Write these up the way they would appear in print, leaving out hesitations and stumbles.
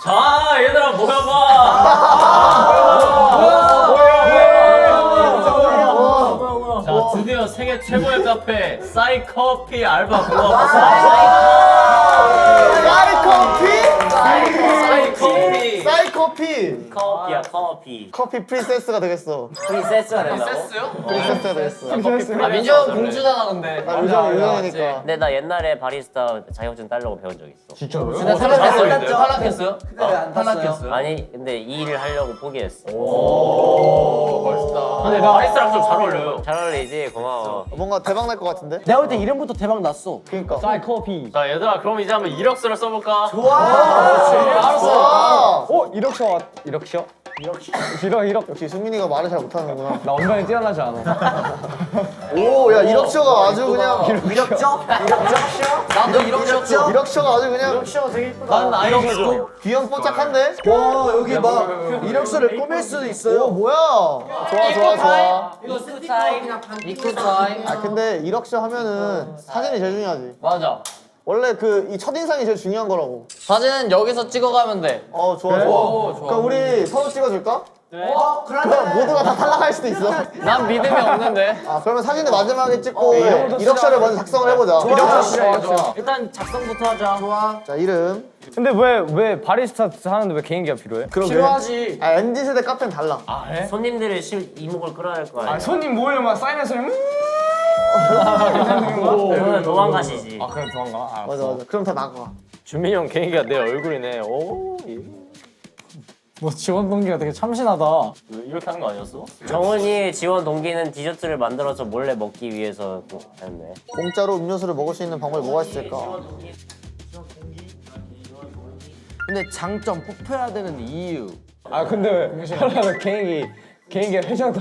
자, 얘들아 모여봐. 자, 드디어 세계 최고의 카페 사이커피 알바 사이커피. 커피야 커피. 커피 프린세스가 되겠어. 프린세스가 된다고? 프린세스가 되겠어. 아, 민정 공주잖아 근데. 나 유정이니까. 근데 나 옛날에 바리스타 자격증 따려고 배운 적 있어. 근데 탈락했어요? 탈락했어요? 아니 근데 이 일을 하려고 포기했어. 멋있다. 근데 바리스타랑 좀 잘 어울려요. 잘 어울리지? 고마워. 뭔가 대박 날 것 같은데? 내가 볼 때 이름부터 대박 났어. 그러니까. 사이코피. 자, 얘들아 그럼 이제 한번 이력서를 써볼까? 알았어. 이력서. 역시 수민이가 말을 잘 못하는구나. 나 엉덩이 뛰어나지 않아. 오, 야 이력서가 아주 그냥 나도 이력서. 이력서가 아주 그냥 난 아이디어. 귀염 뽀짝한데? 와 여기 막 이력서를 꾸밀 수도 있어요. 오, 뭐야? 좋아. 이쿠 타임. 아 근데 이력서 하면은 사진이 제일 중요하지. 맞아. 원래 그 이 첫인상이 제일 중요한 거라고. 사진은 여기서 찍어가면 돼. 좋아. 그럼 우리 서로 찍어줄까? 그럼 모두가 다 탈락할 수도 있어. 난 믿음이 없는데. 그러면 사진을 마지막에 찍고 이력서를 먼저 작성을 해보자. 좋아. 일단 작성부터 하자. 자, 이름. 근데 왜 바리스타 하는데 왜 개인기가 필요해? 필요하지. MZ세대 카페는 달라. 손님들의 이목을 끌어야 할 거 아니야. 손님 모이려면 사인해서 그거는 도망가시지. 그래 도망가. 맞아. 그럼 다 나가. 준민이 형 개인기가 내 얼굴이네. 오. 뭐 지원 동기가 되게 참신하다. 이렇게 하는 거 아니었어? 정은이의 지원 동기는 디저트를 만들어서 몰래 먹기 위해서 했네. 공짜로 음료수를 먹을 수 있는 방법이 뭐가 있을까? 근데 장점 뽑혀야 되는 이유. 근데 왜 하려면 개인기 회장도.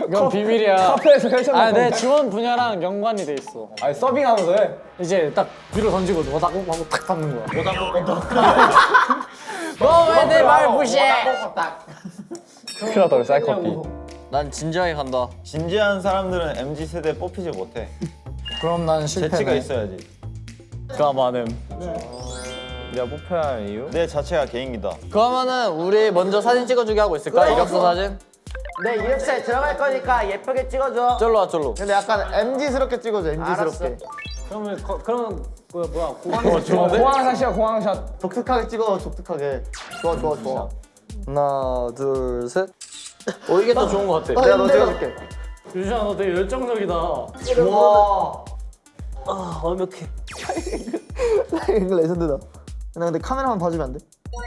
이건 비밀이야. 카페에서 회장. 내 지원 분야랑 연관이 돼 있어. 서빙하면서 해. 이제 딱 뒤로 던지고 너다고 하고 탁 닿는 거야. 너 왜 내 말 무시해? 큰일 났다 우리 사이코피. 난 진지하게 간다. 진지한 사람들은 MZ 세대에 뽑히지 못해. 그럼 난 실패네. 재치가 있어야지. 까마냄. 내가 뽑혀야 하는 이유? 내 자체가 개인기다. 그러면은 우리 먼저 사진 찍어주기 하고 있을까? 이력서 사진? 내 이력서에 들어갈 거니까 예쁘게 찍어줘. 쫄로 와 쫄로. 근데 약간 MZ스럽게 찍어줘. MZ스럽게. 그러면 공항샷이야 공항샷. 독특하게 찍어. 독특하게. 좋아. 하나 둘 셋. 이게 더 좋은 거 같아. 내가 너 찍어줄게. 유주야 너 되게 열정적이다. 완벽해. 이거 레전드다. 나 근데 카메라만 봐주면 안 돼?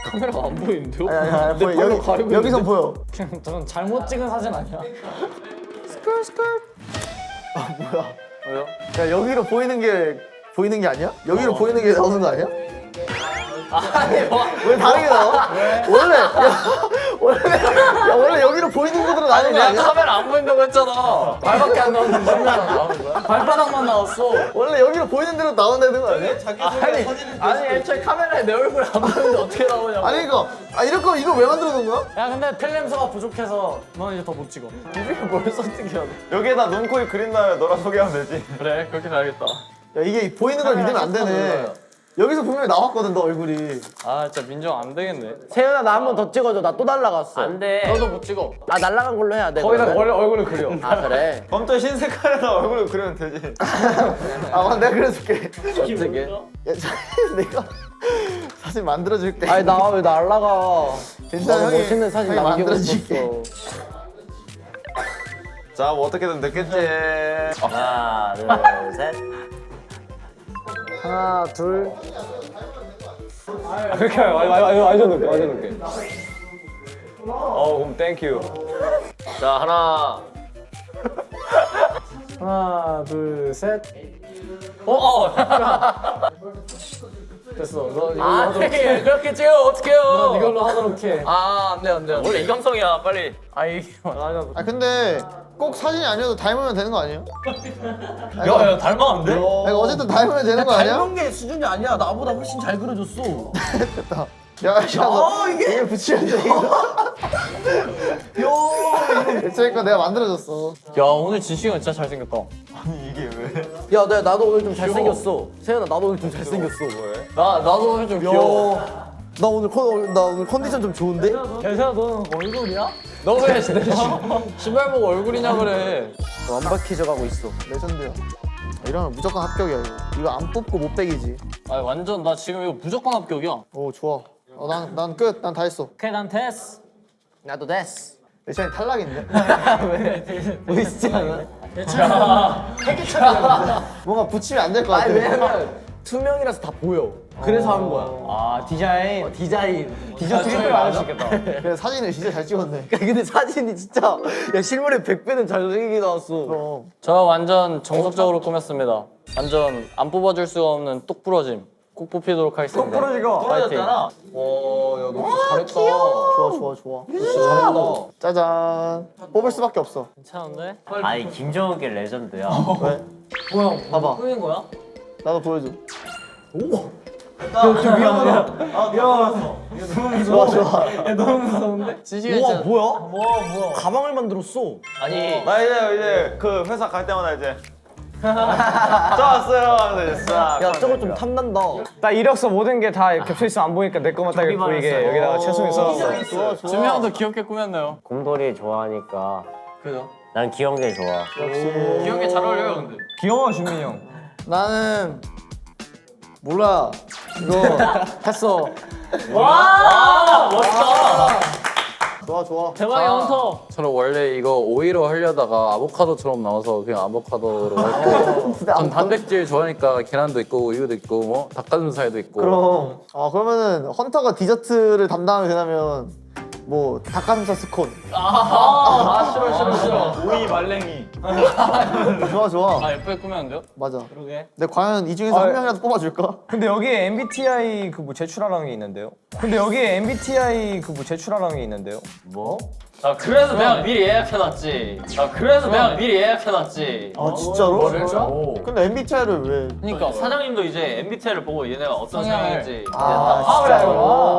카메라가 안 보이는데요? 아니, 보여. 여기선 보여. 그냥 저건 잘못 찍은 사진 아니야? 뭐야? 왜요? 야, 여기로 보이는 게 아니야? 여기로 보이는 게 나오는 거 아니야? 왜 다르게 나와? 원래 여기로 보이는 곳으로 나오는 거 내가 아니야? 카메라 안 보인다고 했잖아. 발밖에 안 나오는데 카메라 나오는 거야? 발바닥만 나왔어. 원래 여기로 보이는 대로 나온다는 거 아니야? 아니 애초에 카메라에 내 얼굴 안 보이는데 어떻게 나오냐고. 아니 이거 이거 왜 만들어 놓은 거야? 야 근데 필름수가 부족해서 넌 이제 더 못 찍어. 이게 뭘 선택해야 돼? 여기에다 눈, 코, 입 그린 다음에 너랑 소개하면 되지. 그래 그렇게 가야겠다. 야 이게 보이는 걸 믿으면 안 되네. 여기서 분명히 나왔거든 너 얼굴이. 아 진짜 민정 안 되겠네. 세윤아 나 한 번 더 찍어줘. 나 또 날라갔어. 안 돼. 너도 못 찍어. 아 날라간 걸로 해야 돼. 거기다 그러면? 얼굴을 그려. 아 그래. 그럼 또 흰색깔에다 얼굴을 그리면 되지. 내가 그려줄게. 어떻게? 야, 내가 사진 만들어줄게. 아니 나 왜 날라가? 괜찮아 형이 멋있는 사진 형이 남기고 만들어줄게. 있었어. 자, 뭐 어떻게든 됐겠지. 하나, 둘, 셋. 하나 둘. 그렇게 완전 높게. 그럼 땡큐. 자 하나. 하나 둘 셋. 됐어. 너 이걸로 하도록 해. 아니 그렇게 찍어 어떡해요? 넌 이걸로 하도록 해. 아 안돼. 원래 이감성이야 빨리. 아 근데 꼭 사진이 아니어도 닮으면 되는 거 아니에요? 야 닮았는데? 이거 어쨌든 닮으면 되는 거 아니야? 닮은 게 수준이 아니야. 나보다 훨씬 잘 그려줬어. 야, 너 이게 붙이면 돼 이거. 액체니까 내가 만들어줬어. 야 오늘 진식이 형 진짜 잘생겼다. 아니 이게 왜? 야, 나도 오늘 좀 잘생겼어. 세연아, 나도 오늘 좀 잘생겼어. 나도 오늘 좀 귀여워. 나 오늘 컨디션 좀 좋은데? 대세야 너는 얼굴이야? 너 왜 신발 보고 얼굴이냐 그래. 완벽해져 가고 있어. 레전드야. 이러면 무조건 합격이야 이거. 이거 안 뽑고 못 빼기지. 아 완전 나 지금 이거 무조건 합격이야. 오 좋아. 난 끝. 난 다 했어. 오케이 난 됐어. 나도 됐어. 예찬이 탈락인데? 보이시지 않아? 뭔가 붙이면 안 될 것 같아. 아니, 왜냐면 투명이라서 다 보여. 그래서 한 거야. 아 디자인. 디자인. 디저트 트리플 많을 수 있겠다. 그래, 사진을 진짜 잘 찍었네. 근데 사진이 진짜 야 실물에 100배는 잘생기게 나왔어. 그럼. 저 완전 정석적으로 꾸몄습니다. 완전 안 뽑아줄 수가 없는 똑 부러짐. 꼭 뽑히도록 하겠습니다. 파이팅. 잘했다. 좋아. 잘한다. 짜잔. 뽑을 수밖에 없어. 괜찮은데? 아니 김정욱이 레전드야. 왜? 봐봐. 꾸민 거야? 나도 보여줘. 진식이 진짜 뭐야? 가방을 만들었어. 아니 나 이제 그 회사 갈 때마다 이제 저 왔어요 하면서 이제 싹. 야, 저거 좀 탐난다. 나 이력서 모든 게 다 겹쳐 있으면 안 보이니까 내 것만 딱 이렇게 보이게 여기다가 최승이 써놨어. 좋아. 준미 형도 귀엽게 꾸몄네요. 곰돌이 좋아하니까 그죠? 난 귀여운 게 좋아. 귀엽게 잘 어울려요 근데. 귀여워 준민이 형. 나는 몰라. 이거 했어. 좋아. 대박의 헌터. 저는 원래 이거 오이로 하려다가 아보카도처럼 나와서 그냥 아보카도로 했고 전 단백질 좋아하니까 계란도 있고 우유도 있고 뭐 닭가슴살도 있고 그럼. 그러면은 헌터가 디저트를 담당하게 되면 뭐 닭가슴살 스콘. 싫어. 오이 말랭이. 좋아. 아 예쁘게 꾸몄는데요? 맞아. 그러게. 근데 과연 이 중에서 한 명이라도 뽑아줄까? 근데 여기에 MBTI 그 뭐 제출하라는 게 있는데요. 뭐? 나 그래서 내가 미리 예약해놨지. 아 진짜로? 뭐를? 근데 MBTI를 왜? 그러니까 사장님도 이제 MBTI를 보고 얘네가 어떤 성향인지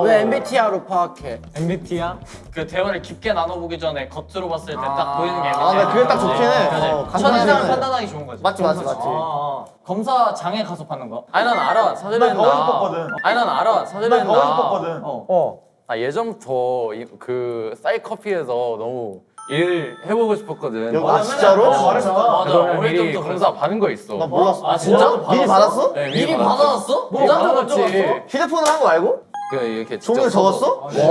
왜 MBTI로 파악해? MBTI야? 그 대화를 깊게 나눠보기 전에 겉으로 봤을 때 딱 보이는 게 아 근데 그게 딱 좋긴 해. 첫인상을 간단하게. 판단하기 좋은 거지. 맞지. 검사장에 가서 받는 거? 아니 난 알아. 난 사전에는 가고 싶었거든. 아니 난 알아. 난 사전에는 가고 싶었거든. 아 예전부터 그 사이커피에서 너무 일 해보고 싶었거든. 아 진짜로? 맞아. 그러면 어릴 미리 때부터 검사 받은 거 있어. 나 몰랐어. 아 진짜? 미리 받았어? 네, 미리 받아놨어? 미리 받았지. 휴대폰으로 한 거 알고? 그 이렇게 종이에 직접 적었어? 왜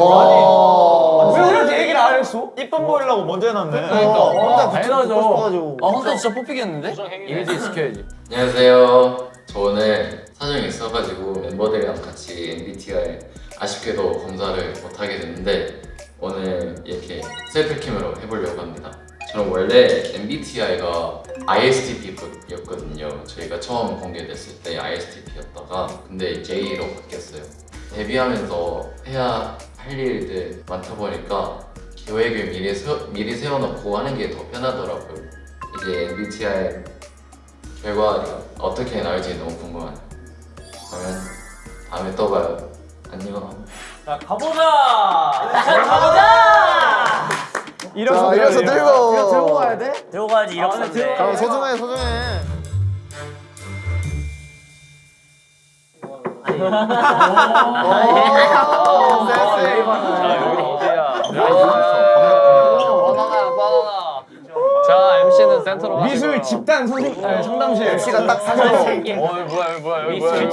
우리한테 얘기를 안 했어? 이쁨 보이려고 먼저 해놨네. 혼자 당연하죠. 붙고 싶어가지고. 아 혼자 진짜 뽑히겠는데? 이미지 지켜야지. 안녕하세요. 저 오늘 사정이 있어가지고 멤버들이랑 같이 MBTI 아쉽게도 검사를 못하게 됐는데 오늘 이렇게 셀프캠으로 해보려고 합니다. 저는 원래 MBTI가 ISTP였거든요. 저희가 처음 공개됐을 때 ISTP였다가 근데 J로 바뀌었어요. 데뷔하면서 해야 할 일들 많다 보니까 계획을 미리 세워놓고 하는 게 더 편하더라고요. 이제 MBTI 결과가 어떻게 나올지 너무 궁금하네요. 그러면 다음에 또 봐요. 안녕. 자 가보자. 자, 이래서 들고. 이거 들고 가야 돼? 들고 가야지 이렇게 썼네. 그럼 소중해. 자 MC는 센터로 가. 미술 집단 상담실. MC가 딱 사진. 뭐야. 미술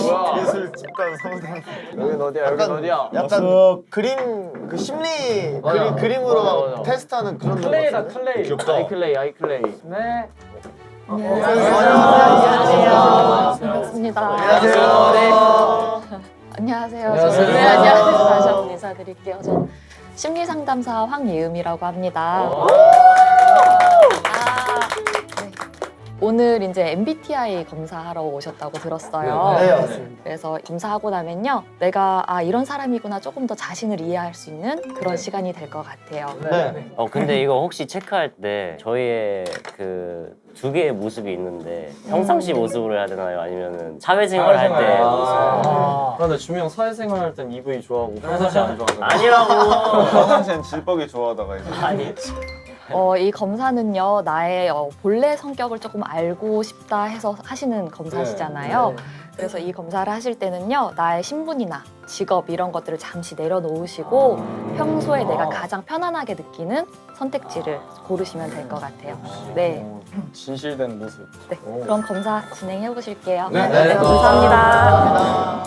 집단 성당. 여긴 어디야? 약간 그림 그 심리 그림으로 막 테스트하는 그런 거. 클레이다 클레이. 아이클레이. 네. 안녕하세요. 반갑습니다. 안녕하세요. 네, 안녕하세요. 다시 한번 인사드릴게요. 저 심리상담사 황예음이라고 합니다. 네. 오늘 이제 MBTI 검사하러 오셨다고 들었어요. 네, 맞습니다. 그래서 검사하고 나면요, 내가 이런 사람이구나 조금 더 자신을 이해할 수 있는 그런 시간이 될 것 같아요. 네. 근데 이거 혹시 체크할 때 저희의 그 두 개의 모습이 있는데 평상시 모습으로 해야 되나요? 아니면은 사회생활 할 때 모습? 근데 준미 형 사회생활 할 땐 EV 좋아하고 평상시 안 좋아하잖아. 아니라고. 평상시엔 질퍽이 좋아하다가 이제. 아니 이 검사는요, 나의 본래 성격을 조금 알고 싶다 해서 하시는 검사시잖아요. 그래서 이 검사를 하실 때는요, 나의 신분이나 직업 이런 것들을 잠시 내려놓으시고 평소에 내가 가장 편안하게 느끼는 선택지를 고르시면 될 것 같아요. 네. 진실된 모습. 네. 그럼 검사 진행해 보실게요. 네. 감사합니다.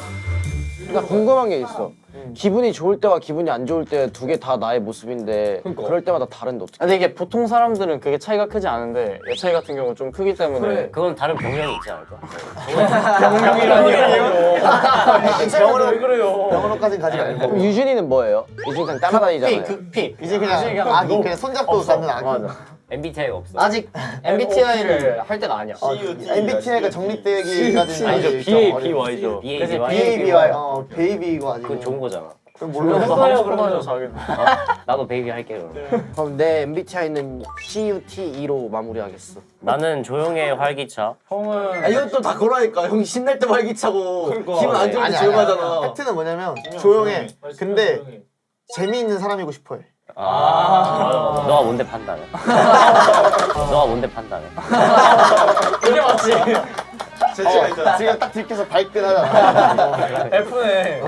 나 궁금한 게 있어. 기분이 좋을 때와 기분이 안 좋을 때 두 개 다 나의 모습인데 그럴 때마다 다른데 어떻게? 근데 이게 보통 사람들은 그게 차이가 크지 않은데 예찬이 같은 경우는 좀 크기 때문에 그건 다른 병명이 있지 않을까? 병원은 왜 그래요? 병원까지는 가지 말고. 그럼 유준이는 뭐예요? 유준 그냥 따라다니잖아요. 이제 그냥 아기 그냥 손잡고 갖는 아기. MBTI가 없어. 아직 MBTI를 할 때가 아니야. MBTI가 정립되기까지는 아니죠. 아직 BABY죠. BABY BAB이고 아직. 그건 좋은 거잖아. 그럼 몰라. 나도 베이비 할게 그럼. 그럼 내 MBTI는 CUT2로 마무리하겠어. 나는 조용해 활기차. 아, 이것도 다 그러니까 형이 신날 때 활기차고 기분 안 좋을 때 아니, 조용하잖아. 팩트는 뭐냐면 조용해. 근데 재미있는 사람이고 싶어해. 너가 뭔데 판단해? 너가 뭔데 판단해? 이게 맞지. 재치가 있잖아. 지금 딱 들켜서 발끈하잖아. F네.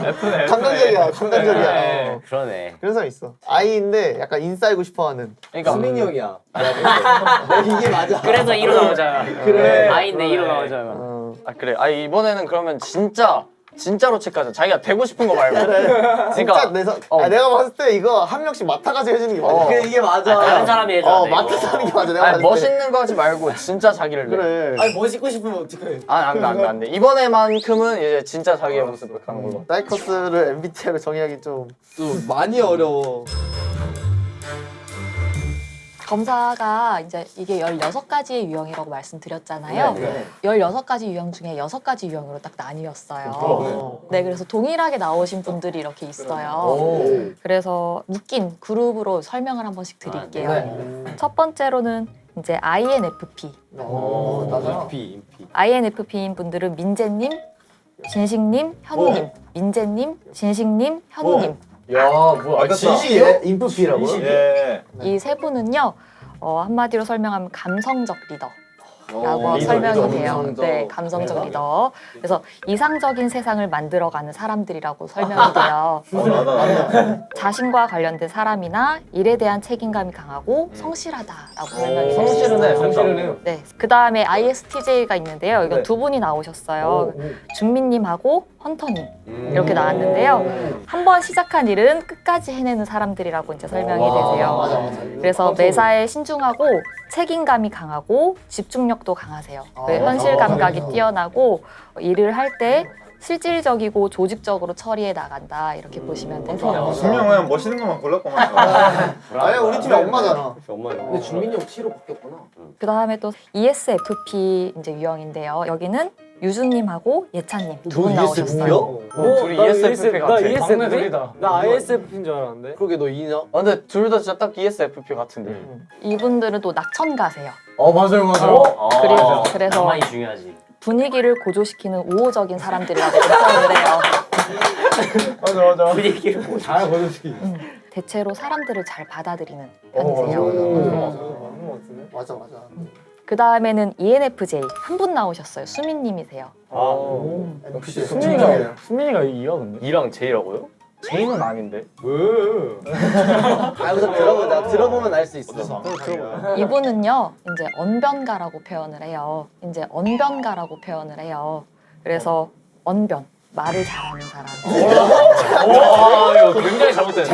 F네. 감정적이야, 감정적이야. 그러네. 그런 사람 있어. 아이인데 약간 인싸이고 싶어하는. 그러니까 수민이 형이야. 이게 맞아. 그래서 2로 나오잖아. 그래. 아인데 2로 나오잖아. 아 그래. 아 이번에는 그러면 진짜로 체크하자. 자기가 되고 싶은 거 말고. 진짜 내가 봤을 때 이거 한 명씩 맡아가지고 해주는 게 맞아. 그래 이게 맞아. 다른 사람이 해줘야 돼. 이거. 맡아서 하는 게 맞아. 내가 아니 봤을 때. 멋있는 거 하지 말고 진짜 자기를 내. 그래. 아니 멋있고 싶으면 어떡해. 안 돼. 이번에만큼은 이제 진짜 자기의 모습을 가는 걸로. 사이커스를 MBTI로 정의하기 좀. 또 많이 어려워. 검사가 이제 이게 16가지의 유형이라고 말씀드렸잖아요. 16가지 유형 중에 6가지 유형으로 딱 나뉘었어요. 네, 그래서 동일하게 나오신 분들이 이렇게 있어요. 그래서 묶인 그룹으로 설명을 한 번씩 드릴게요. 첫 번째로는 이제 INFP. 나잖아. INFP인 분들은 민재님, 진식님, 현우님. 민재님, 진식님, 현우님. 야 뭐야? 진식이요? 인프피라고요? 예. 이 세 분은요, 한마디로 설명하면 감성적 리더라고 설명이 돼요. 감성적. 네, 감성적 리더. 그래서 이상적인 세상을 만들어가는 사람들이라고 설명이 돼요. 자신과 관련된 사람이나 일에 대한 책임감이 강하고 성실하다라고 설명이 돼요. 성실은 네, 그 다음에 ISTJ가 있는데요. 이거 두 분이 나오셨어요. 준민님하고 헌터님 이렇게 나왔는데요. 한 번 시작한 일은 끝까지 해내는 사람들이라고 이제 설명이 되세요. 그래서 매사에 신중하고 책임감이 강하고 집중력도 강하세요. 현실 감각이 뛰어나고 일을 할 때 실질적이고 조직적으로 처리해 나간다 이렇게 보시면 되세요. 준명 그냥 멋있는 것만 골랐구만. 아니 우리 팀이 엄마잖아. 근데 준민이 형 T로 바뀌었구나. 그 다음에 또 ESFP 이제 유형인데요. 여기는 유준님하고 예찬님 두 분 나오셨어요. 둘이 ESFP 같아. 막내 둘이다. 나 ISFP인 줄 알았는데. 그러게 너 E냐? 근데 둘 다 진짜 딱 ESFP 같은데. 이분들은 또 낙천가세요. 맞아요. 그래서 낭만이 중요하지. 분위기를 고조시키는 우호적인 사람들이라고 설명을 해요. 맞아. 분위기를 잘 보여주기. 대체로 사람들을 잘 받아들이는 편이세요. 맞아. 그 다음에는 ENFJ 한 분 나오셨어요. 수민님이세요. 역시 수민이가 2야 근데? 2랑 J라고요? J는 아닌데. 아 우선 들어보자. 들어보면 알 수 있어. 이분은요, 이제 언변가라고 표현을 해요. 그래서 언변, 말을 잘하는 사람. 와 이거 굉장히 잘못된.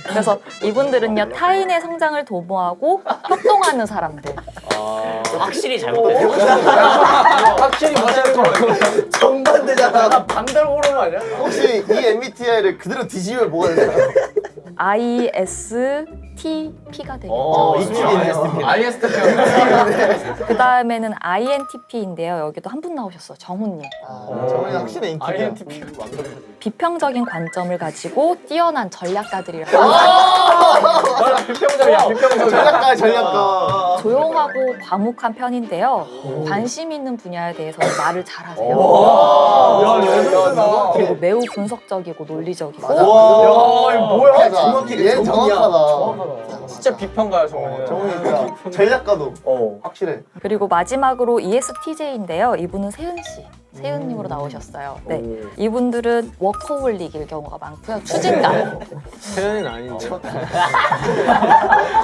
그래서 이분들은요, 타인의 성장을 도모하고 협동하는 사람들. 확실히 잘못됐어. 확실히 멋있는 거. 정반대잖아. 반대로 고르는 거 아니야? 혹시 이 MBTI를 그대로 뒤집으면 뭐가 되나요? ISTP가 되겠죠. ISTP. 그 다음에는 INTP인데요. 여기도 한 분 나오셨어요. 정훈님. 저번에 확실히 인기야. INTP. 비평적인 관점을 가지고 뛰어난 전략가들이라고. 비평적이야. 전략가. 조용하고 과묵한 편인데요. 관심 있는 분야에 대해서는 말을 잘하세요. 그리고 매우 분석적이고 논리적이고 뭐야? 정확히 얘 정확하다. 진짜 비평가야 정말. 정우니까 전략가도 확실해. 그리고 마지막으로 ESTJ인데요. 이분은 세은 씨. 세은님으로 나오셨어요. 네, 이분들은 워커홀릭일 경우가 많고요. 추진감. 세연이는 아닌데.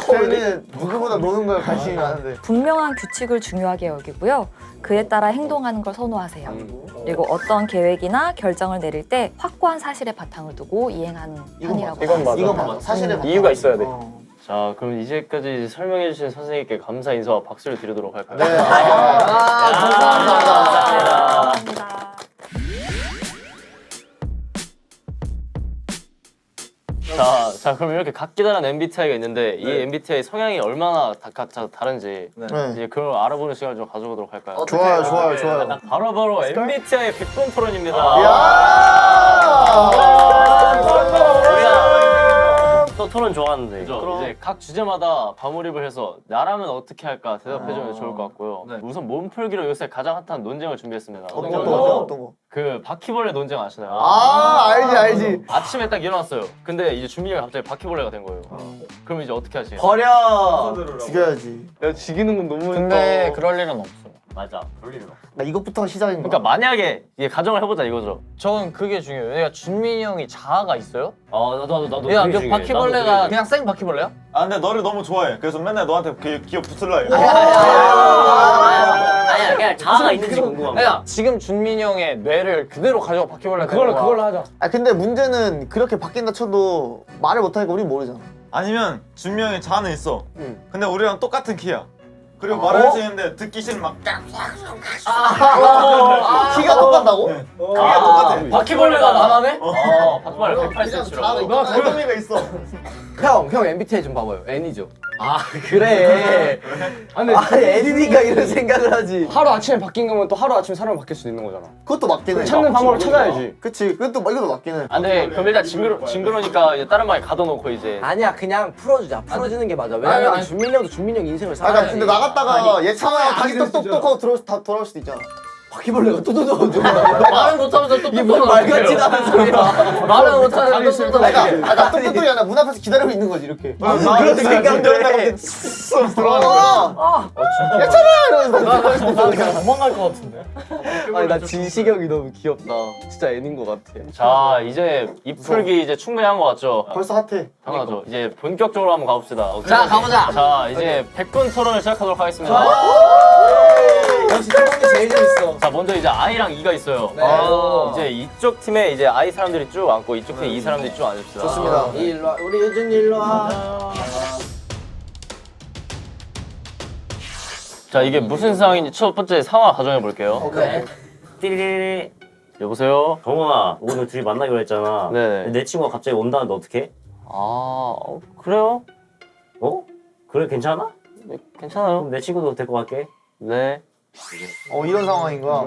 세연이는 누구보다 노는 거에 관심이 많은데. 분명한 규칙을 중요하게 여기고요. 그에 따라 행동하는 걸 선호하세요. 그리고 어떤 계획이나 결정을 내릴 때 확고한 사실에 바탕을 두고 이행하는 편이라고 이건 이건 맞아. 사실에 이유가 있어야 돼. 자, 그럼 이제까지 설명해 주신 선생님께 감사 인사와 박수를 드리도록 할까요? 네. 감사합니다. 자, 그럼 이렇게 각기다른 MBTI가 있는데 이 MBTI 성향이 얼마나 각자 다른지 이제 그걸 알아보는 시간을 좀 가져보도록 할까요? 좋아요. 바로 MBTI 100분 토론입니다. 또 토론 좋아하는데 이제 각 주제마다 과몰입을 해서 나라면 어떻게 할까 대답해주면 좋을 것 같고요. 우선 몸풀기로 요새 가장 핫한 논쟁을 준비했습니다. 어떤 거? 그 바퀴벌레 논쟁 아시나요? 알지. 아침에 딱 일어났어요. 근데 이제 준비가 갑자기 바퀴벌레가 된 거예요. 그럼 이제 어떻게 하시겠어요? 버려. 죽여야지. 야 죽이는 건 너무. 근데 그럴 일은 없어. 맞아. 그럴 일은 없어. 나 이것부터 시작인 거야. 그러니까 만약에 이게 가정을 해보자 이거죠. 저는 그게 중요해요. 왜냐면 준민이 형이 자아가 있어요? 나도 야, 그게 그 중요해. 바퀴벌레가 나도 그냥 생 바퀴벌레야? 아 근데 너를 너무 좋아해. 그래서 맨날 너한테 기어 붙을라 해. 아니야 그냥 자아가 있는지 궁금한 거야. 야, 지금 준민이 형의 뇌를 그대로 가져가 바퀴벌레 그걸로 하자. 근데 문제는 그렇게 바뀐다 쳐도 말을 못하니까 우린 모르잖아. 아니면 준미 형의 자아는 있어. 근데 우리랑 똑같은 키야. 그리고 말을 할 수 있는데 듣기 싫으면 막 키가 똑같다고? 키가 똑같아. 바퀴벌레가 나나네? 바퀴벌레 108cm라고. 너 그런 있어. 형 MBTI 좀 봐봐요. N이죠. 아 그래. 근데 N이니까 이런 생각을 하지. 하루 아침에 바뀐 거면 또 하루 아침에 사람이 바뀔 수도 있는 거잖아. 그것도 맞긴 해. 찾는 방법을 찾아야지. 그치. 이것도 맞긴 해. 근데 그럼 일단 징그러니까 이제 다른 방에 가둬놓고 이제. 아니야 그냥 풀어주자. 풀어주는 게 맞아. 왜냐면 준민이 형도 준민이 형 인생을 살아야지. 근데 나갔다가 예찬아 다시 똑똑똑하고 돌아올 수도 있잖아. 바퀴벌레가 또 말은 못하면서 또 이게 무슨 말 같지도 않은 소리야. 말은 못하는 또 나 똑똑똑이 아니라 문 앞에서 기다리고 있는 거지 이렇게. 그런 생각을 해. 예찬아 이러면서 나 그냥 도망갈 것 같은데. 아니 나 진식형이 너무 귀엽다. 진짜 N인 것 같아. 자 이제 입풀기 이제 충분히 한 것 같죠? 벌써 핫해. 당연하죠. 이제 본격적으로 한번 가봅시다. 오케이. 자, 가보자. 자 이제 100분 토론을 시작하도록 하겠습니다. 역시 토론이 제일 재밌어. 자 먼저 이제 I랑 E가 있어요. 이제 이쪽 팀에 이제 I 사람들이 쭉 앉고 이쪽 팀에 E 사람들이 쭉 앉읍시다. 좋습니다. 일로 와. 우리 유준 일로 와. 자 이게 무슨 상황인지 첫 번째 상황 가정해 볼게요. 오케이. 띠리리리. 여보세요? 정훈아 오늘 둘이 만나기로 했잖아. 네네. 내 친구가 갑자기 온다는데 어떡해? 그래요? 어? 그래 괜찮아? 네, 괜찮아요. 그럼 내 친구도 데리고 갈게. 네. 이런 상황인 거야.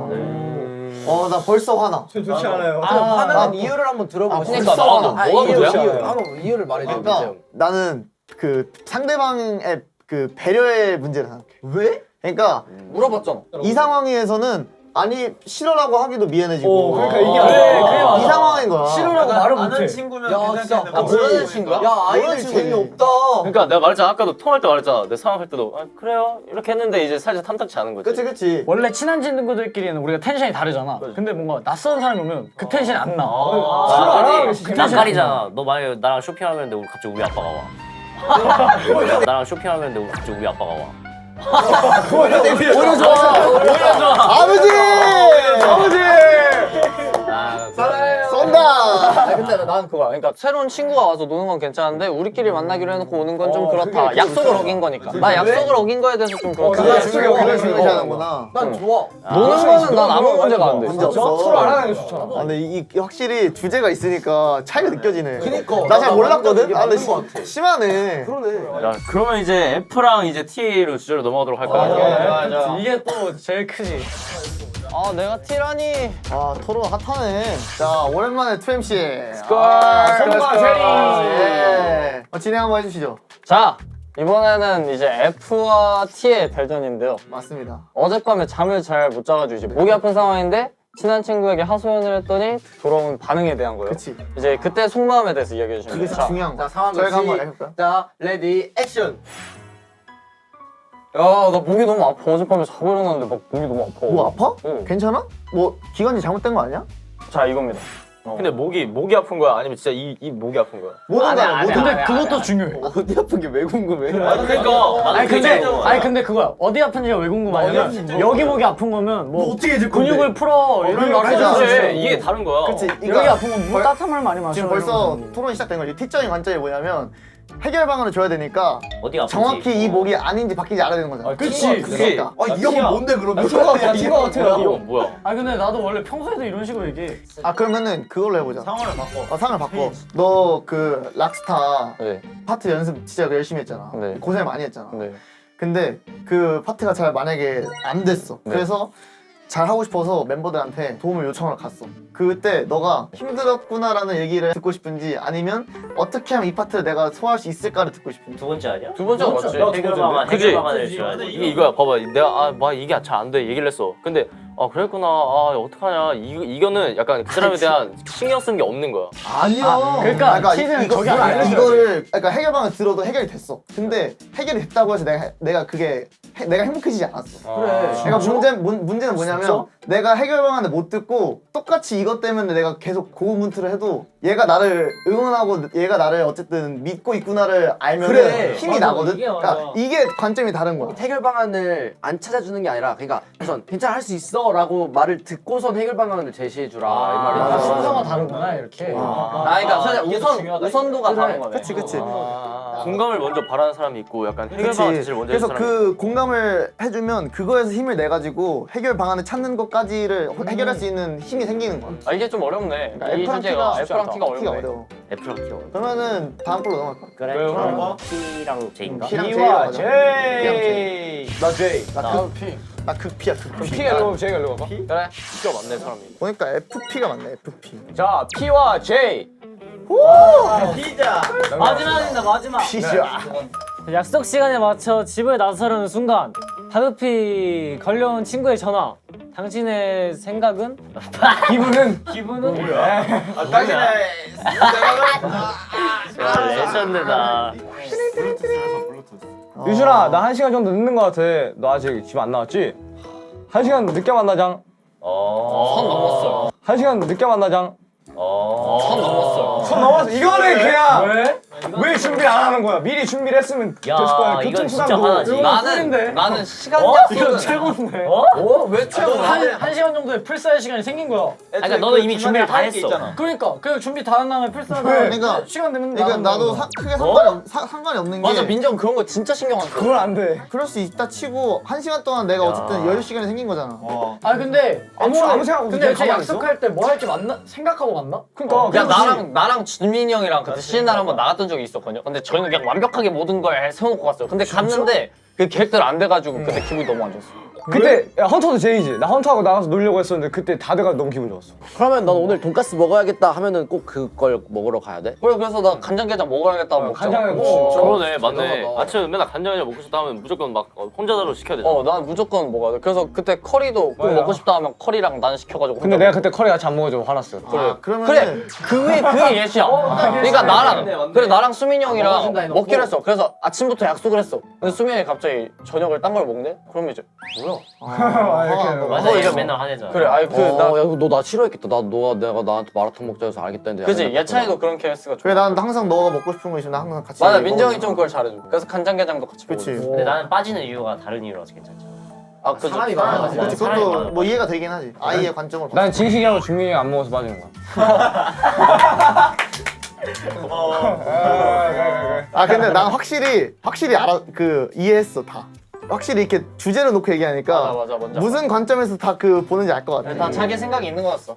나 벌써 화나. 좋지 않아요. 화나는 이유를 한번 들어보고 싶어. 그러니까 나도 뭐가 문제야? 한번 이유를 말해줘. 그러니까 나는 그 상대방의 그 배려의 문제를 생각해. 왜? 그러니까 물어봤잖아. 이 상황에서는 아니 싫어라고 하기도 미안해지고. 그러니까 이게 맞아. 이 상황인 거야. 싫으라고 말을 못해. 아는 친구면 야, 괜찮겠는데 진짜. 모르는 모르는 친구야? 야 아이들 재미없다. 그러니까 내가 말했잖아. 아까도 통할 때 말했잖아. 내 상황 할 때도 그래요 이렇게 했는데 이제 살짝 탐탁치 않은 거지. 그치. 원래 친한 친구들끼리는 우리가 텐션이 다르잖아. 근데 뭔가 낯선 사람이 오면 그 텐션이 안 나. 서로 알아가는 게 진짜 낯가리잖아. 너 만약에 나랑 쇼핑하면 우리 갑자기 우리 아빠가 와. 나랑 쇼핑하면 우리 갑자기 우리 아빠가 와. 오히려 좋아. 아버지. 쏜다. 근데 난 그거야. 그러니까 새로운 친구가 와서 노는 건 괜찮은데 우리끼리 만나기로 해놓고 오는 건 좀 그렇다. 약속을 어긴 거니까. 나 약속을 어긴 거에 대해서 좀 그렇다. 그걸 중요시하는구나. 난 좋아. 노는 거는 난 아무 문제가 안 돼. 문제 없어. 서로 알아가는 게 좋잖아. 근데 이 확실히 주제가 있으니까 차이가 느껴지네. 그니까. 나 잘 몰랐거든. 이게 근데 맞는 것 같아. 심하네. 그러네. 자 그러면 이제 F랑 이제 T로 주제로 넘어가도록 할까요? 이게 또 제일 크지. 내가 티라니. 토론 핫하네. 자, 오랜만에 2MC. 선바 제리. 진행 한번 해주시죠. 자, 이번에는 이제 F와 T의 대전인데요. 맞습니다. 어젯밤에 잠을 잘 못 자가지고 이제 목이 아픈 상황인데 친한 친구에게 하소연을 했더니 돌아온 반응에 대한 거예요. 그치. 이제 그때 속마음에 대해서 이야기해 주시면 그게 돼요. 중요한 거. 자 상황 저희가 한번 없이 해볼까요? 자 레디 액션. 야, 나 목이 너무 아파. 어젯밤에 자고 일어났는데 막 목이 너무 아파. 뭐 아파? 응. 괜찮아? 뭐 기관지 잘못된 거 아니야? 자, 이겁니다. 근데 목이 아픈 거야? 아니면 진짜 이 목이 아픈 거야? 뭐든 간에 뭐든. 근데 그것도 중요해. 어디 아픈 게 왜 궁금해? 그러니까 아니 근데 그거야. 어디 아픈지가 왜 궁금하냐면 여기 목이 아픈 거면 뭐 어떻게 해줄 건데? 근육을 풀어 이런 말 그러니까. 해주지. 이게 다른 거야. 그치. 여기 아픈 건 물 따뜻한 물 많이 마셔. 지금 벌써 토론이 시작된 거지. T적인 관점이 뭐냐면 해결 방안을 줘야 되니까 어디 아픈지. 정확히 이 목이 아닌지 바뀌지 알아야 되는 거잖아. 그치. 그러니까. 이 형은 뭔데 그러면? 같은 거 같아요. 이건 뭐야? 아 근데 나도 원래 평소에도 이런 식으로 얘기해. 아 그러면은 그걸로 해보자. 상황을 바꿔. 상을 바꿔. 너 그 락스타 네. 파트 연습 진짜 열심히 했잖아. 네. 고생 많이 했잖아. 네. 근데 그 파트가 잘 만약에 안 됐어. 네. 그래서 잘 하고 싶어서 멤버들한테 도움을 요청을 갔어. 그때 너가 힘들었구나라는 얘기를 듣고 싶은지 아니면 어떻게 하면 이 파트를 내가 소화할 수 있을까를 듣고 싶은지. 두 번째 아니야? 두 번째가 맞지. 해결 방안, 그치? 해결 방안을 줘야지. 이게 이거야. 봐봐. 내가 이게 잘 안 돼. 얘기를 했어. 근데 그랬구나. 어떡하냐. 이거는 약간 그 사람에 대한 신경 쓴 게 없는 거야. 아니야. 그러니까 T는 저기 알려줘야지. 이거를 그러니까 해결방을 들어도 해결이 됐어. 근데 해결이 됐다고 해서 내가 그게 내가 행복해지지 않았어. 그래. 그러니까 문제는 뭐냐면 내가 해결방안을 못 듣고 똑같이 이것 때문에 내가 계속 고군분투를 해도 얘가 나를 응원하고 얘가 나를 어쨌든 믿고 있구나를 알면 그래. 힘이 나거든. 그러니까 이게 관점이 다른 거야. 해결 방안을 안 찾아주는 게 아니라 그러니까 우선 괜찮아 할 수 있어라고 말을 듣고선 해결 방안을 제시해 주라 이 말이야. 순서가 다르구나 이렇게. 그러니까 사실 우선도가 다른 거네. 그치 그치. 공감을 먼저 바라는 사람이 있고 약간 해결 방안 제시를 먼저 그래서 해주는 사람이 그 공감을 해주면 그거에서 힘을 내 가지고 해결 방안을 찾는 것까지를 해결할 수 있는 힘이 생기는 거야. 이게 좀 어렵네. 그러니까 이 주제가 F랑 T가 T가 어렵네. 어려워. F랑 T. 그러면은 다음 걸로 넘어갈까? 그래. 왜요? 그럼 뭐? T랑 J인가? T랑 J로 B와 가자. J. 나 J. 나 P. 나 극P야 극P. P가 일로 J가 일로 가봐. 그래. 진짜 많네 사람이. 보니까 FP가 맞네 FP. 자 P와 J. 마지막입니다 마지막. 피자. 약속 시간에 맞춰 집을 나서려는 순간 다급히 걸려온 친구의 전화. 당신의 생각은? 기분은? 당신의 레전드다. 유준아 나 1시간 정도 늦는 거 같아. 너 아직 집 안 나왔지? 1시간 늦게 만나장. 선 넘었어요. 1시간 늦게 만나장. 선 넘었어요. 손 넘었어. 이거는 그냥 왜 준비 안 하는 거야? 미리 준비를 했으면 됐을 거야. 이건 진짜 화나지. 나는 시간 약속은 최고인데. 왜 최고야? 한 시간 정도의 풀사할 시간이 생긴 거야. 그러니까 너는 이미 준비를 다 했어. 그러니까 그냥 준비 다 한 다음에 풀사하다 그러니까 시간 되면 그러니까 나도 크게 상관이 없는 게. 맞아, 민정 그런 거 진짜 신경 안 써. 그건 안 돼. 그럴 수 있다 치고 1시간 동안 내가 어쨌든 여유 시간이 생긴 거잖아. 아 근데 아무 생각 없이 근데 그냥 애초에 가만히 있어? 약속할 때 뭐 할지 맞나 생각하고 맞나? 그러니까 야 나랑 준민이 형이랑 그때 쉬는 날 한번 나갔던 적이 있었거든요. 근데 저희는 그냥 완벽하게 모든 걸 세워놓고 갔어요. 근데 갔는데 그 계획대로 안 돼가지고 그때 기분이 너무 안 좋았어. 그때 야, 헌터도 제이지. 나 헌터하고 나가서 놀려고 했었는데 그때 다 돼가 너무 기분 좋았어. 그러면 넌 오늘 돈가스 먹어야겠다 하면은 꼭 그걸 먹으러 가야 돼? 그래서 나 간장게장 먹어야겠다고 먹잖아. 간장을 그러네 맞네. 아침에 맨날 간장게장 먹고 싶다 하면 무조건 막 혼자대로 시켜야 되잖아. 난 무조건 먹어야 돼. 그래서 그때 커리도 꼭 먹고 싶다 하면 커리랑 난 시켜가지고. 근데 내가 그때 커리 같이 안 먹어줘서 화났어. 그래. 그러면 그래 그게 예시야. 그러니까 나랑 수민이 형이랑 먹기로 했어. 그래서 아침부터 약속을 했어. 근데 수민이 형이 갑자기 저녁을 딴 걸 먹네? 그러면 이제 뭐야? 맞아 이거 맨날 화내잖아. 그래 야 너 나 싫어했겠다. 내가 나한테 마라탕 먹자 해서 알겠다 했는데. 그치 예찬이도 그런 케이스가 좋아. 그래 난 항상 너가 먹고 싶은 거 있으면 나 항상 같이. 맞아 민정이 좀 그걸 잘해줘. 그래서 간장게장도 같이 그치. 먹어. 근데 나는 빠지는 이유가 다른 이유라서 괜찮잖아. 아 그죠. 사람이 많아가지고. 그치 그것도 뭐 이해가 되긴 하지. 아이의 관점으로. 난 진식이하고 준민이 안 먹어서 빠지는 거야. 아 근데 난 확실히 이해했어 다. 확실히 이렇게 주제를 놓고 얘기하니까 맞아 먼저. 무슨 관점에서 다 그 보는지 알 것 같아. 다 자기 생각이 있는 것 같았어.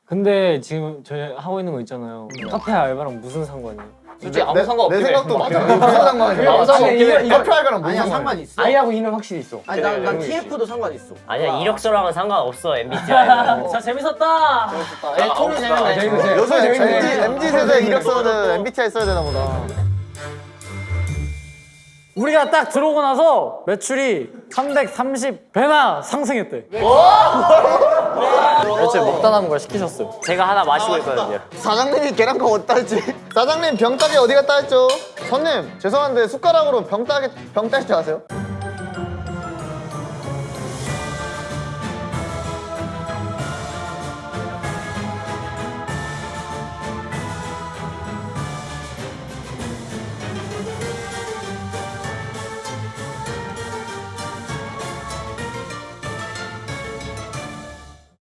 근데 지금 저희 하고 있는 거 있잖아요. 카페 알바랑 무슨 상관이에요? 솔직히 아무 상관 없긴 내 해. 생각도 맞아. 무슨 상관이야? 아무 상관 없긴 해. 커피 알바랑 무슨 아니야 상관이야? 상관 있어. 아이하고 이는 확실히 있어. 아니 난 TF도 상관 있어. 아니야 이력서랑은 상관없어 MBTI는. 자 재밌었다. 토론 재밌네. 요새 MZ 세대 이력서는 MBTI 써야 되나 보다. 우리가 딱 들어오고 나서 매출이 330배나 상승했대. 며칠 먹다 남은 걸 시키셨어요. 제가 하나 마시고 있거든요. 사장님이 계란컵 어디다 했지? 사장님 병따개 어디 갔다 했죠? 손님 죄송한데 숟가락으로 병 따실 줄 아세요?